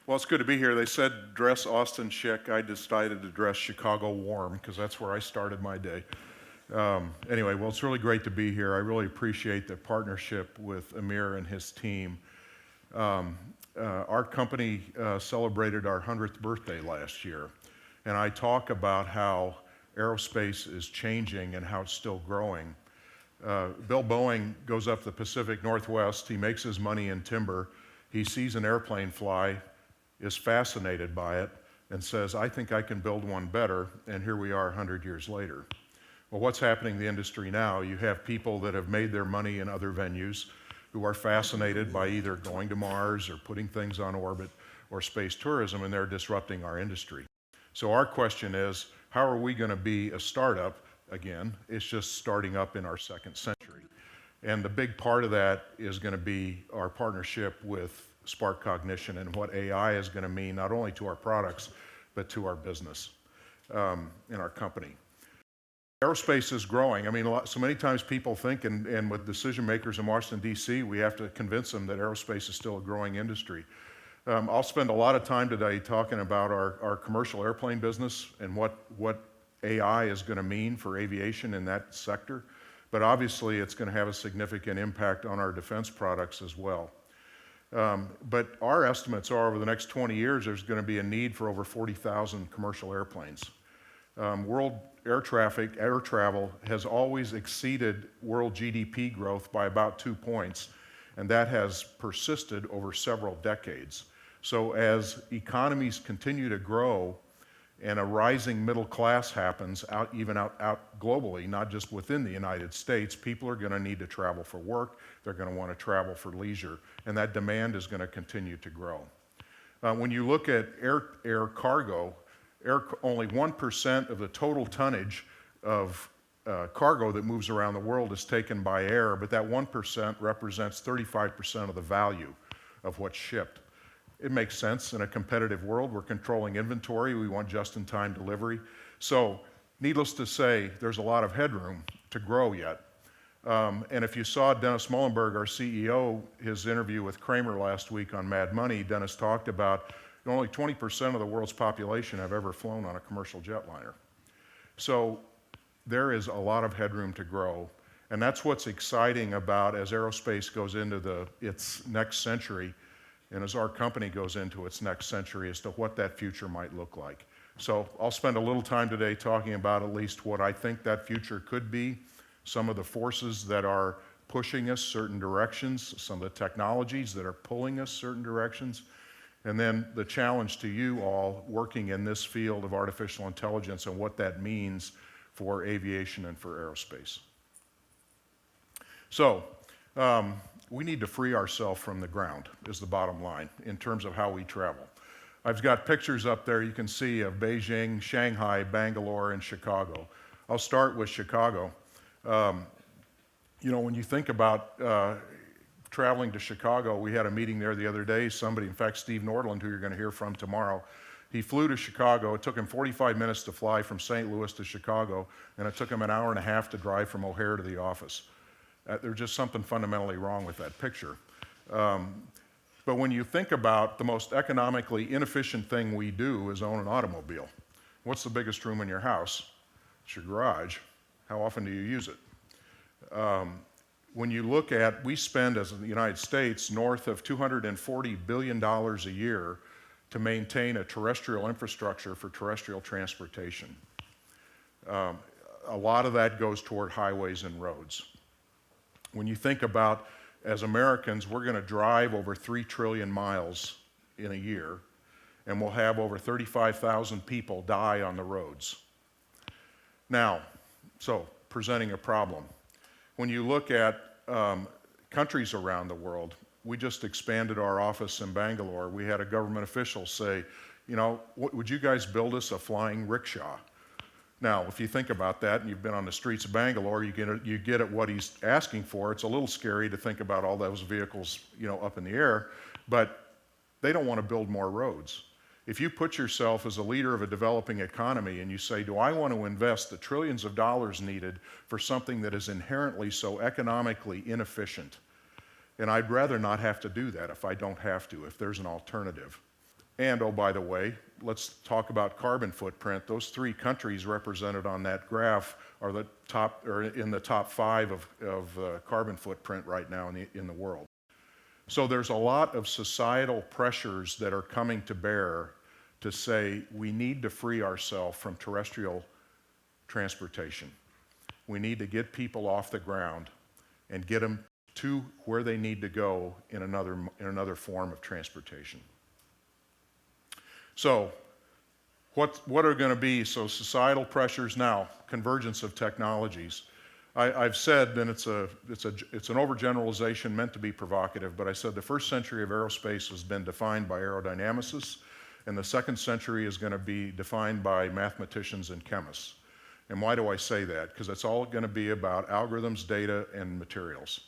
Well, it's good to be here. They said dress Austin chic. I decided to dress Chicago warm because that's where I started my day. Anyway, well, it's really great to be here. I really appreciate the partnership with Amir and his team. Our company celebrated our 100th birthday last year, and I talk about how aerospace is changing and how it's still growing. Bill Boeing goes up the Pacific Northwest. He makes his money in timber. He sees an airplane fly, is fascinated by it, and says, I think I can build one better, and here we are 100 years later. Well, what's happening in the industry now? You have people that have made their money in other venues who are fascinated by either going to Mars or putting things on orbit or space tourism, and they're disrupting our industry. So our question is, how are we going to be a startup again? It's just starting up in our second century. And the big part of that is going to be our partnership with Spark Cognition and what AI is going to mean not only to our products, but to our business in our company. Aerospace is growing. I mean, so many times people think, and with decision makers in Washington, D.C., we have to convince them that aerospace is still a growing industry. I'll spend a lot of time today talking about our commercial airplane business and what AI is going to mean for aviation in that sector. But obviously, it's going to have a significant impact on our defense products as well. But our estimates are over the next 20 years, there's going to be a need for over 40,000 commercial airplanes. World air travel has always exceeded world GDP growth by about 2 points, and that has persisted over several decades. So as economies continue to grow and a rising middle class happens out globally, not just within the United States, people are going to need to travel for work, they're going to want to travel for leisure, and that demand is going to continue to grow. When you look at air cargo, only 1% of the total tonnage of cargo that moves around the world is taken by air, but that 1% represents 35% of the value of what's shipped. It makes sense in a competitive world. We're controlling inventory. We want just-in-time delivery. So, needless to say, there's a lot of headroom to grow yet. And if you saw Dennis Muhlenberg, our CEO, his interview with Kramer last week on Mad Money, Dennis talked about only 20% of the world's population have ever flown on a commercial jetliner. So there is a lot of headroom to grow. And that's what's exciting about as aerospace goes into its next century, and as our company goes into its next century as to what that future might look like. So I'll spend a little time today talking about at least what I think that future could be, some of the forces that are pushing us certain directions, some of the technologies that are pulling us certain directions, and then the challenge to you all working in this field of artificial intelligence and what that means for aviation and for aerospace. So, we need to free ourselves from the ground, is the bottom line, in terms of how we travel. I've got pictures up there you can see of Beijing, Shanghai, Bangalore, and Chicago. I'll start with Chicago. You know, when you think about traveling to Chicago, we had a meeting there the other day. Somebody, in fact, Steve Nordland, who you're going to hear from tomorrow, he flew to Chicago. It took him 45 minutes to fly from St. Louis to Chicago, and it took him an hour and a half to drive from O'Hare to the office. There's just something fundamentally wrong with that picture. But when you think about the most economically inefficient thing we do is own an automobile. What's the biggest room in your house? It's your garage. How often do you use it? When you look at, we spend as the United States north of $240 billion a year to maintain a terrestrial infrastructure for terrestrial transportation. A lot of that goes toward highways and roads. When you think about, as Americans, we're going to drive over 3 trillion miles in a year, and we'll have over 35,000 people die on the roads. Now, so presenting a problem. When you look at countries around the world, we just expanded our office in Bangalore. We had a government official say, you know, would you guys build us a flying rickshaw? Now, if you think about that, and you've been on the streets of Bangalore, you get at what he's asking for. It's a little scary to think about all those vehicles, you know, up in the air, but they don't want to build more roads. If you put yourself as a leader of a developing economy and you say, do I want to invest the trillions of dollars needed for something that is inherently so economically inefficient? And I'd rather not have to do that if I don't have to, if there's an alternative. And oh, by the way, let's talk about carbon footprint. Those 3 countries represented on that graph are the top, or in the top 5 of carbon footprint right now in the world. So there's a lot of societal pressures that are coming to bear to say we need to free ourselves from terrestrial transportation. We need to get people off the ground and get them to where they need to go in another form of transportation. So what are going to be societal pressures now? Convergence of technologies. I've said, and it's an overgeneralization meant to be provocative, but I said the first century of aerospace has been defined by aerodynamicists, and the second century is going to be defined by mathematicians and chemists. And why do I say that? Because it's all going to be about algorithms, data, and materials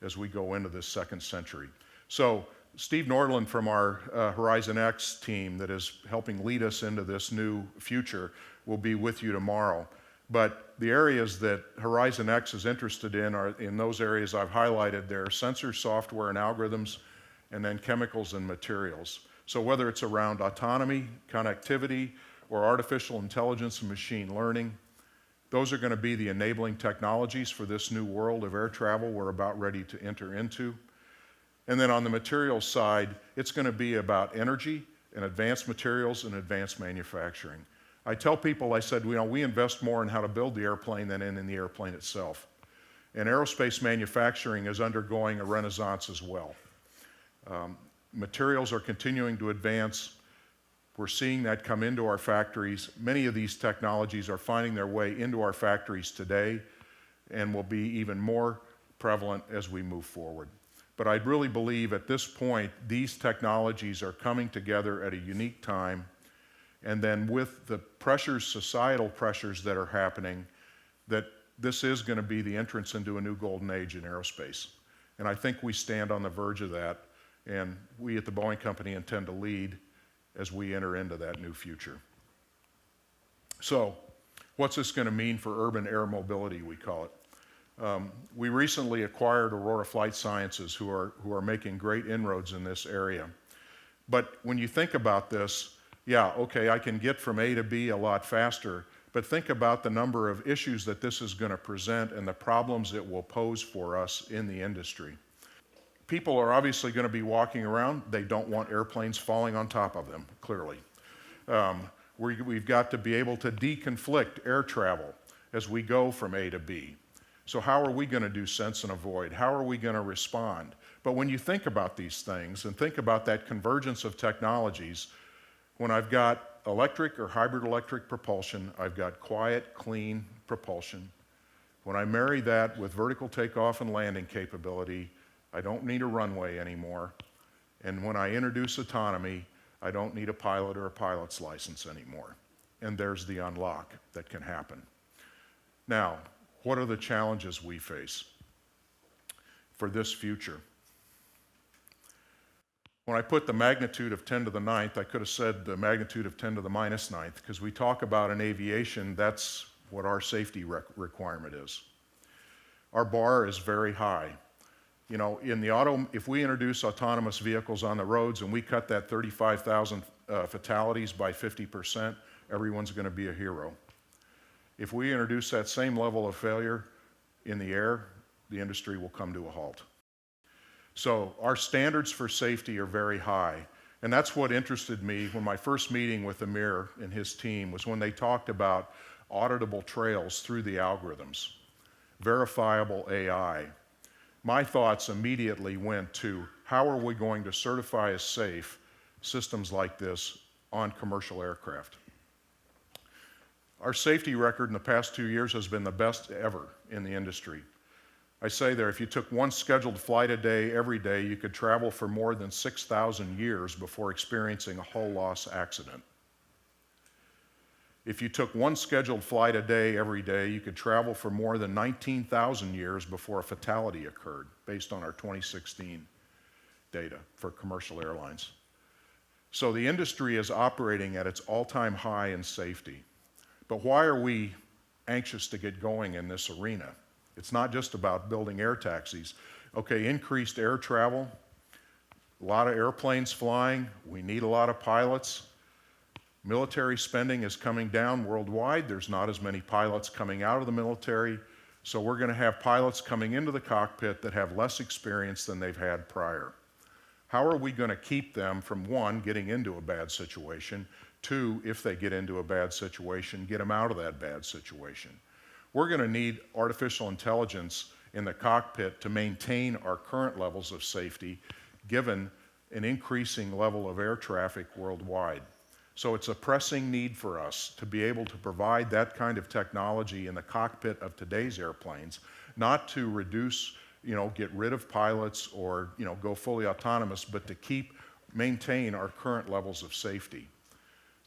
as we go into this second century. So Steve Nordland from our Horizon X team that is helping lead us into this new future will be with you tomorrow. But the areas that Horizon X is interested in are in those areas I've highlighted there: sensors, software, and algorithms, and then chemicals and materials. So whether it's around autonomy, connectivity, or artificial intelligence and machine learning, those are going to be the enabling technologies for this new world of air travel we're about ready to enter into. And then on the materials side, it's going to be about energy and advanced materials and advanced manufacturing. I tell people, I said, we invest more in how to build the airplane than in the airplane itself. And aerospace manufacturing is undergoing a renaissance as well. Materials are continuing to advance. We're seeing that come into our factories. Many of these technologies are finding their way into our factories today and will be even more prevalent as we move forward. But I really believe at this point, these technologies are coming together at a unique time. And then with the pressures, societal pressures that are happening, that this is going to be the entrance into a new golden age in aerospace. And I think we stand on the verge of that. And we at the Boeing Company intend to lead as we enter into that new future. So what's this going to mean for urban air mobility, we call it? We recently acquired Aurora Flight Sciences, who are making great inroads in this area. But when you think about this, yeah, okay, I can get from A to B a lot faster, but think about the number of issues that this is going to present and the problems it will pose for us in the industry. People are obviously going to be walking around. They don't want airplanes falling on top of them, clearly. We've got to be able to deconflict air travel as we go from A to B. So how are we going to do sense and avoid? How are we going to respond? But when you think about these things and think about that convergence of technologies, when I've got electric or hybrid electric propulsion, I've got quiet, clean propulsion. When I marry that with vertical takeoff and landing capability, I don't need a runway anymore. And when I introduce autonomy, I don't need a pilot or a pilot's license anymore. And there's the unlock that can happen. Now, what are the challenges we face for this future? When I put the magnitude of 10 to the 9th, I could have said the magnitude of 10 to the minus 9th, because we talk about in aviation, that's what our safety requirement is. Our bar is very high. You know, if we introduce autonomous vehicles on the roads and we cut that 35,000 fatalities by 50%, everyone's going to be a hero. If we introduce that same level of failure in the air, the industry will come to a halt. So our standards for safety are very high. And that's what interested me when my first meeting with Amir and his team was when they talked about auditable trails through the algorithms, verifiable AI. My thoughts immediately went to how are we going to certify as safe systems like this on commercial aircraft? Our safety record in the past 2 years has been the best ever in the industry. I say there, if you took one scheduled flight a day, every day, you could travel for more than 6,000 years before experiencing a hull loss accident. If you took one scheduled flight a day, every day, you could travel for more than 19,000 years before a fatality occurred, based on our 2016 data for commercial airlines. So the industry is operating at its all-time high in safety. But why are we anxious to get going in this arena? It's not just about building air taxis. Okay, increased air travel. A lot of airplanes flying. We need a lot of pilots. Military spending is coming down worldwide. There's not as many pilots coming out of the military. So we're going to have pilots coming into the cockpit that have less experience than they've had prior. How are we going to keep them from, one, getting into a bad situation, two, if they get into a bad situation, get them out of that bad situation? We're going to need artificial intelligence in the cockpit to maintain our current levels of safety, given an increasing level of air traffic worldwide. So it's a pressing need for us to be able to provide that kind of technology in the cockpit of today's airplanes, not to reduce, get rid of pilots or, go fully autonomous, but to maintain our current levels of safety.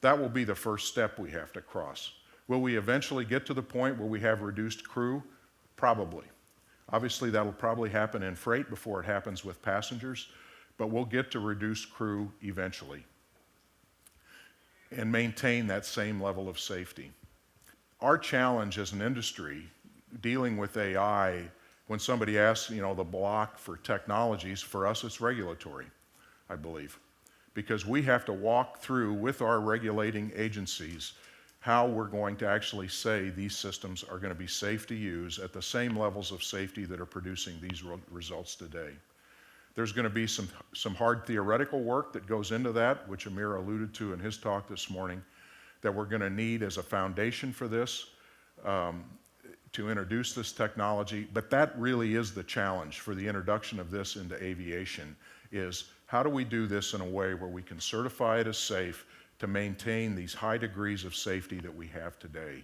That will be the first step we have to cross. Will we eventually get to the point where we have reduced crew? Probably. Obviously, that'll probably happen in freight before it happens with passengers, but we'll get to reduced crew eventually and maintain that same level of safety. Our challenge as an industry, dealing with AI, when somebody asks, the block for technologies, for us it's regulatory, I believe. Because we have to walk through with our regulating agencies how we're going to actually say these systems are going to be safe to use at the same levels of safety that are producing these results today. There's going to be some hard theoretical work that goes into that, which Amir alluded to in his talk this morning, that we're going to need as a foundation for this, to introduce this technology. But that really is the challenge for the introduction of this into aviation, is how do we do this in a way where we can certify it as safe to maintain these high degrees of safety that we have today?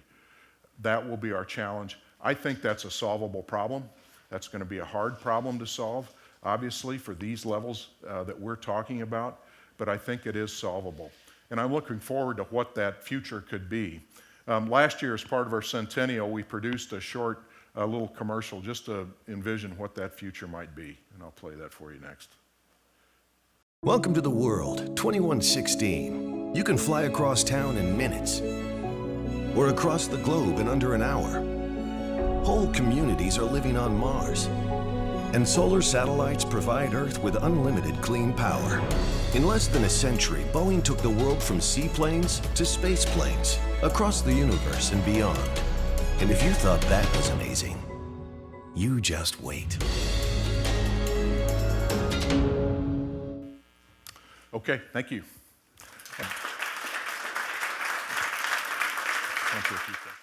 That will be our challenge. I think that's a solvable problem. That's going to be a hard problem to solve, obviously, for these levels that we're talking about, but I think it is solvable. And I'm looking forward to what that future could be. Last year, as part of our centennial, we produced a short little commercial just to envision what that future might be, and I'll play that for you next. Welcome to the world, 2116. You can fly across town in minutes, or across the globe in under an hour. Whole communities are living on Mars, and solar satellites provide Earth with unlimited clean power. In less than a century, Boeing took the world from seaplanes to space planes, across the universe and beyond. And if you thought that was amazing, you just wait. Okay, thank you. Thank you.